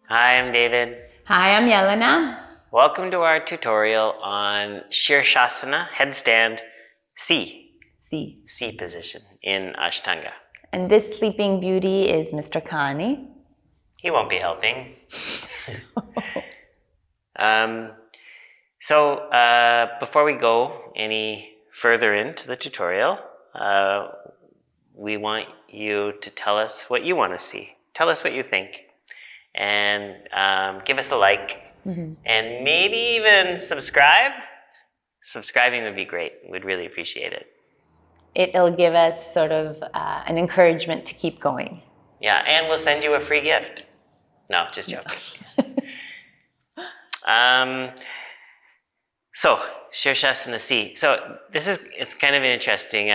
Hi, I'm David. Hi, I'm Yelena. Welcome to our tutorial on Sirsasana headstand C. C. C position in Ashtanga. And this sleeping beauty is Mr. Kani. He won't be helping. Before we go any further into the tutorial, we want you to tell us what you want to see. Tell us what you think. And give us a like. And maybe even subscribe. Subscribing would be great. We'd really appreciate it. It'll give us sort of an encouragement to keep going. Yeah, and we'll send you a free gift. No, just joking. So, Sirsasana C. So it's kind of interesting.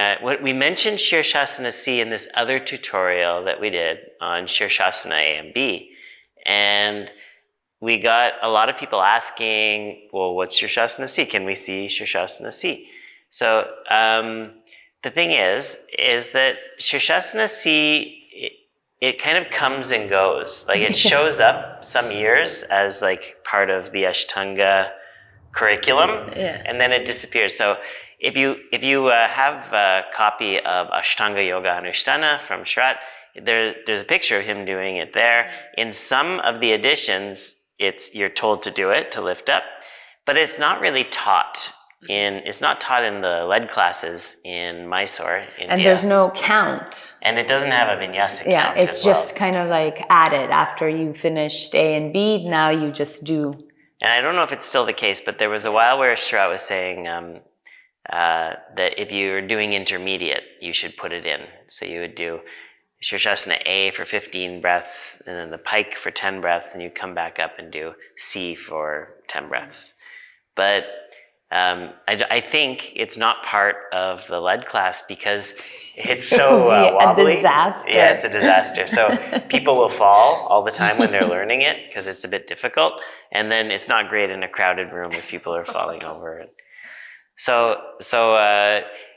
We mentioned Sirsasana C in this other tutorial that we did on Sirsasana A and B. And we got a lot of people asking, well, what's Sirsasana C? Can we see Sirsasana C? So the thing is that Sirsasana C, it kind of comes and goes. Like it shows up some years as like part of the Ashtanga curriculum, and then it disappears. So if you have a copy of Ashtanga Yoga Anushtana from Shrat, there's a picture of him doing it there. In some of the editions, you're told to do it, to lift up, but it's not really taught in the Led classes in Mysore, India. And there's no count. And it doesn't have a vinyasa count. Yeah, it's just kind of like added after you finished A and B, now you just do. And I don't know if it's still the case, but there was a while where Shrat was saying that if you're doing intermediate, you should put it in. So you would do Sirsasana A for 15 breaths, and then the pike for 10 breaths, and you come back up and do C for 10 breaths. But I think it's not part of the Led class because it's so wobbly. A disaster. Yeah, it's a disaster. So people will fall all the time when they're learning it because it's a bit difficult. And then it's not great in a crowded room if people are falling over. So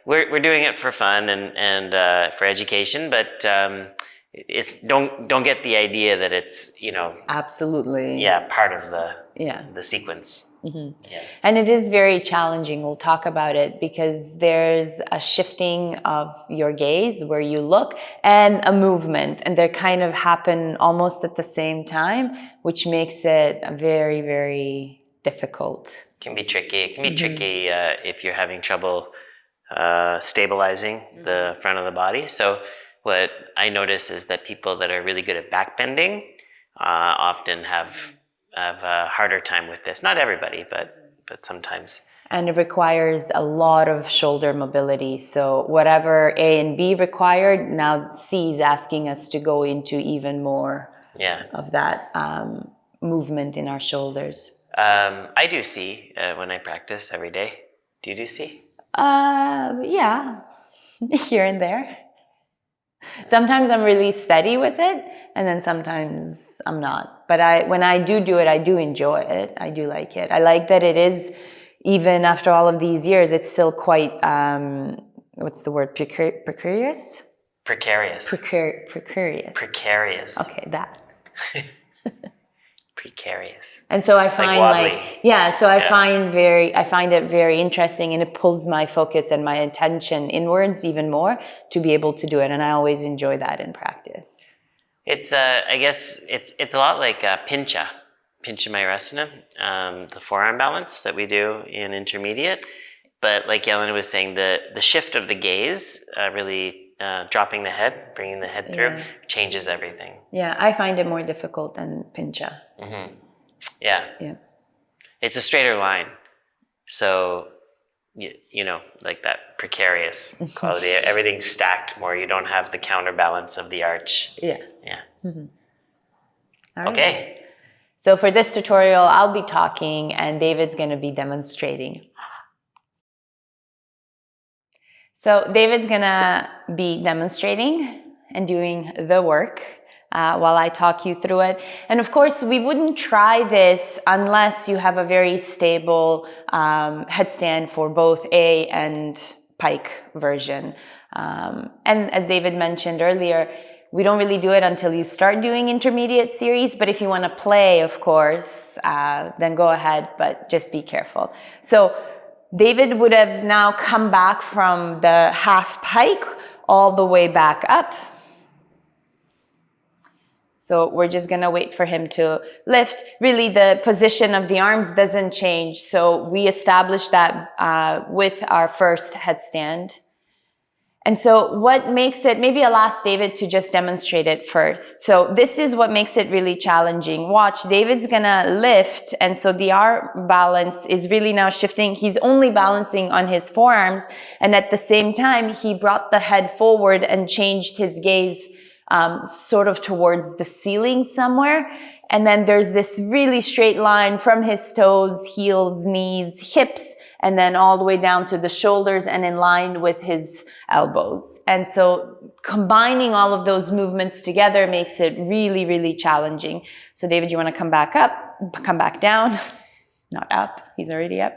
we're doing it for fun and for education, but it's don't get the idea that it's absolutely part of the sequence. Yeah. And it is very challenging. We'll talk about it because there's a shifting of your gaze where you look and a movement, and they kind of happen almost at the same time, which makes it very, very difficult. It can be tricky. It can be tricky if you're having trouble stabilizing the front of the body. So what I notice is that people that are really good at back bending often have a harder time with this. Not everybody, but sometimes. And it requires a lot of shoulder mobility. So whatever A and B required, now C is asking us to go into even more of that movement in our shoulders. I do C when I practice every day. Do you do C? Yeah, here and there. Sometimes I'm really steady with it, and then sometimes I'm not. But when I do it, I do enjoy it. I do like it. I like that it is, even after all of these years, it's still quite, what's the word, precarious? Precarious. Precarious. Precarious. Okay, that. Precarious. And so I find I find it very interesting, and it pulls my focus and my attention inwards even more to be able to do it. And I always enjoy that in practice. It's I guess it's a lot like Pincha Mayurasana, the forearm balance that we do in intermediate. But like Yelena was saying, the shift of the gaze really dropping the head, bringing the head through, changes everything. Yeah, I find it more difficult than Pincha. Yeah. It's a straighter line. So, like that precarious quality. Everything's stacked more. You don't have the counterbalance of the arch. Yeah. All okay. Right. So for this tutorial, I'll be talking and David's going to be demonstrating. So David's going to be demonstrating and doing the work while I talk you through it. And of course, we wouldn't try this unless you have a very stable headstand for both A and pike version. And as David mentioned earlier, We don't really do it until you start doing intermediate series, but if you want to play, of course, then go ahead, but just be careful. So David would have now come back from the half pike all the way back up. So we're just going to wait for him to lift. Really, the position of the arms doesn't change. So we established that with our first headstand. And so what makes it, maybe I'll ask David to just demonstrate it first. So this is what makes it really challenging. Watch, David's gonna lift, and so the arm balance is really now shifting. He's only balancing on his forearms, and at the same time, he brought the head forward and changed his gaze sort of towards the ceiling somewhere. And then there's this really straight line from his toes, heels, knees, hips, and then all the way down to the shoulders and in line with his elbows. And so combining all of those movements together makes it really, really challenging. So David, you want to come back up, come back down, not up, he's already up.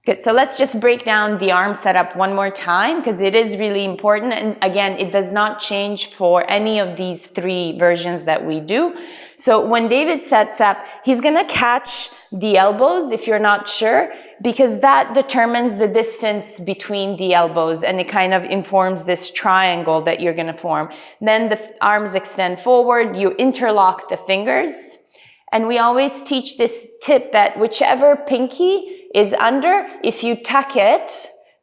Good, so let's just break down the arm setup one more time because it is really important. And again, it does not change for any of these three versions that we do. So when David sets up, he's gonna catch the elbows if you're not sure, because that determines the distance between the elbows and it kind of informs this triangle that you're gonna form. Then the arms extend forward, you interlock the fingers. And we always teach this tip that whichever pinky is under, if you tuck it,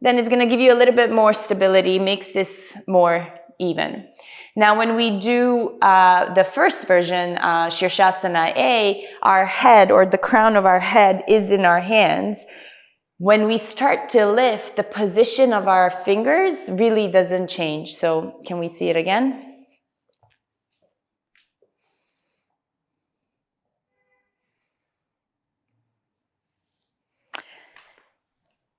then it's going to give you a little bit more stability, makes this more even. Now, when we do the first version, Sirsasana A, our head or the crown of our head is in our hands. When we start to lift, the position of our fingers really doesn't change. So can we see it again?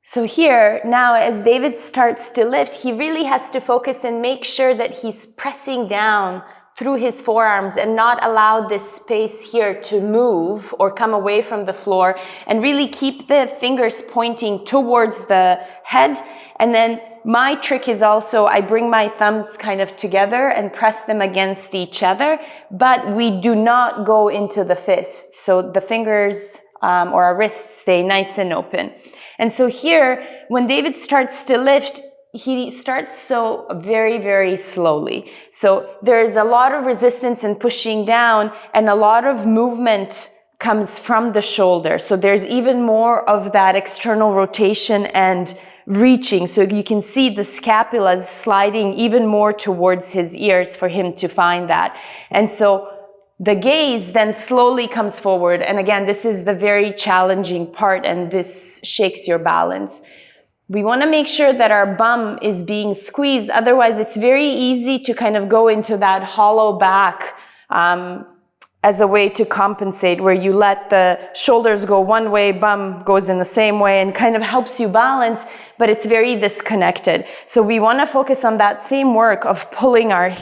So here, now as David starts to lift, he really has to focus and make sure that he's pressing down through his forearms and not allow this space here to move or come away from the floor, and really keep the fingers pointing towards the head. And then my trick is also I bring my thumbs kind of together and press them against each other, but we do not go into the fist. So the fingers or our wrists stay nice and open. And so here, when David starts to lift, he starts so very, very slowly. So there's a lot of resistance and pushing down, and a lot of movement comes from the shoulder. So there's even more of that external rotation and reaching. So you can see the scapula sliding even more towards his ears for him to find that. And so the gaze then slowly comes forward. And again, this is the very challenging part, and this shakes your balance. We want to make sure that our bum is being squeezed. Otherwise, it's very easy to kind of go into that hollow back as a way to compensate, where you let the shoulders go one way, bum goes in the same way, and kind of helps you balance, but it's very disconnected. So we want to focus on that same work of pulling our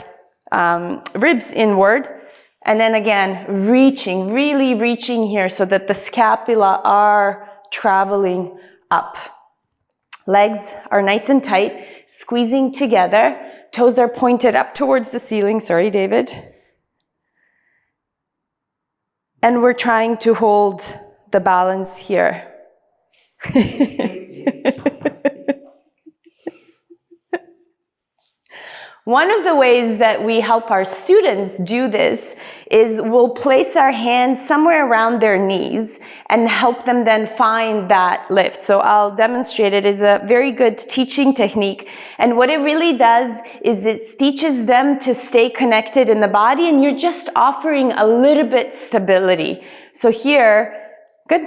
ribs inward. And then again, reaching, really reaching here so that the scapula are traveling up. Legs are nice and tight, squeezing together. Toes are pointed up towards the ceiling. Sorry, David. And we're trying to hold the balance here. One of the ways that we help our students do this is we'll place our hands somewhere around their knees and help them then find that lift. So I'll demonstrate it. It's a very good teaching technique. And what it really does is it teaches them to stay connected in the body, and you're just offering a little bit stability. So here, good.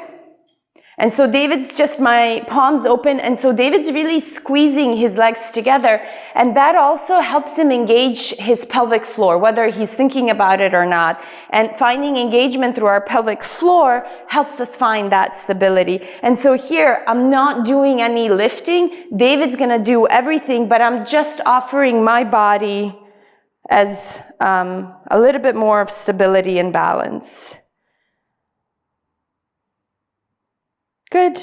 And so David's just, my palms open, and so David's really squeezing his legs together, and that also helps him engage his pelvic floor, whether he's thinking about it or not. And finding engagement through our pelvic floor helps us find that stability. And so here, I'm not doing any lifting. David's gonna do everything, but I'm just offering my body as a little bit more of stability and balance. Good.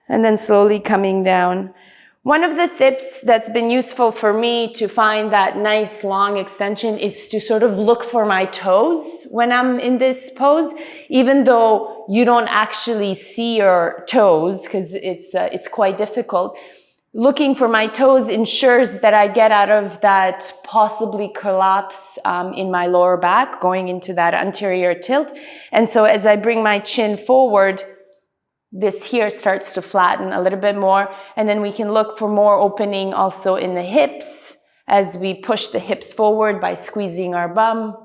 And then slowly coming down. One of the tips that's been useful for me to find that nice long extension is to sort of look for my toes when I'm in this pose, even though you don't actually see your toes because it's quite difficult. Looking for my toes ensures that I get out of that possibly collapse in my lower back, going into that anterior tilt. And so as I bring my chin forward, this here starts to flatten a little bit more, and then we can look for more opening also in the hips as we push the hips forward by squeezing our bum.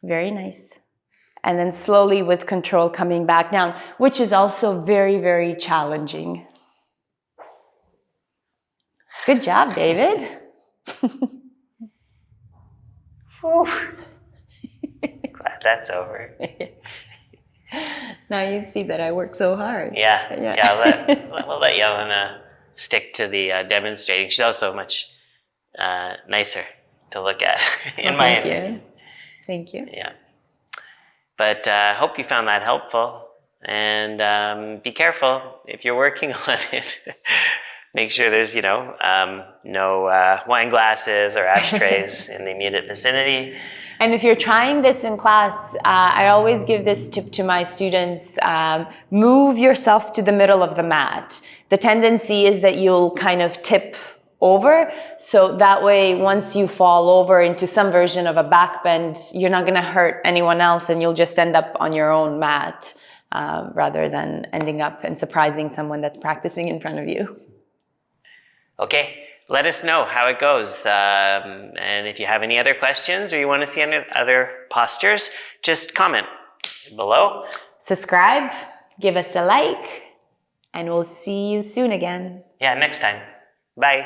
Very nice. And then slowly with control coming back down, which is also very, very challenging. Good job, David. Glad that's over. Now you see that I work so hard. Yeah. We'll let Yelena stick to the demonstrating. She's also much nicer to look at, in my opinion. Thank you. Yeah. But I hope you found that helpful. And be careful if you're working on it. Make sure there's, no wine glasses or ashtrays in the immediate vicinity. And if you're trying this in class, I always give this tip to my students, move yourself to the middle of the mat. The tendency is that you'll kind of tip over, so that way once you fall over into some version of a back bend, you're not going to hurt anyone else and you'll just end up on your own mat rather than ending up and surprising someone that's practicing in front of you. Okay. Let us know how it goes. And if you have any other questions or you want to see any other postures, just comment below. Subscribe, give us a like, and we'll see you soon again. Yeah, next time. Bye.